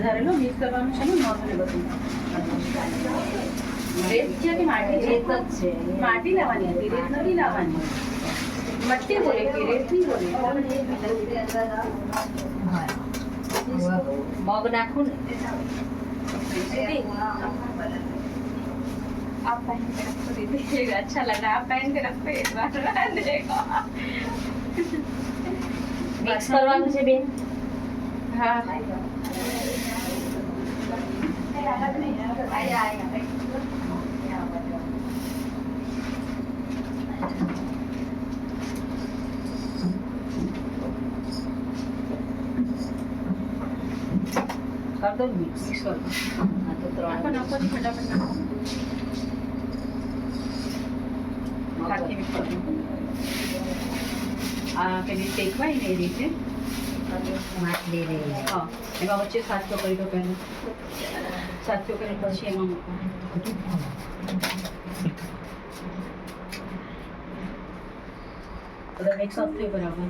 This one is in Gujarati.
વધારે લો મિક્સ કરવાનું છે ને નોર્મલી બધું રેત છે કે માટી રેત જ છે. માટી લાવવાની હતી રેત નથી લાવવાની મટ્ટી બોલે કે રેત નહીં બોલે મગ નાખું ને दीदी आप पहन के रखो दीदी अच्छा लग रहा है आप पहन के रखो एक बार देखो મિક્સ કરવાનું છે બેન. हाँ કર દો મિક્સ. मिक्स कर दो હા તો आपको ત્રણ नाको जी फटाफट नाको हाथी मिक्स कर दो પેલી શેકવાય ને એ રીતે માટલી રહી. હા એમાં વચ્ચે સાચો કરી દો પહેલાં સાચો કરી પછી એમાં મૂકો બધા મિક્સ આપજો બરાબર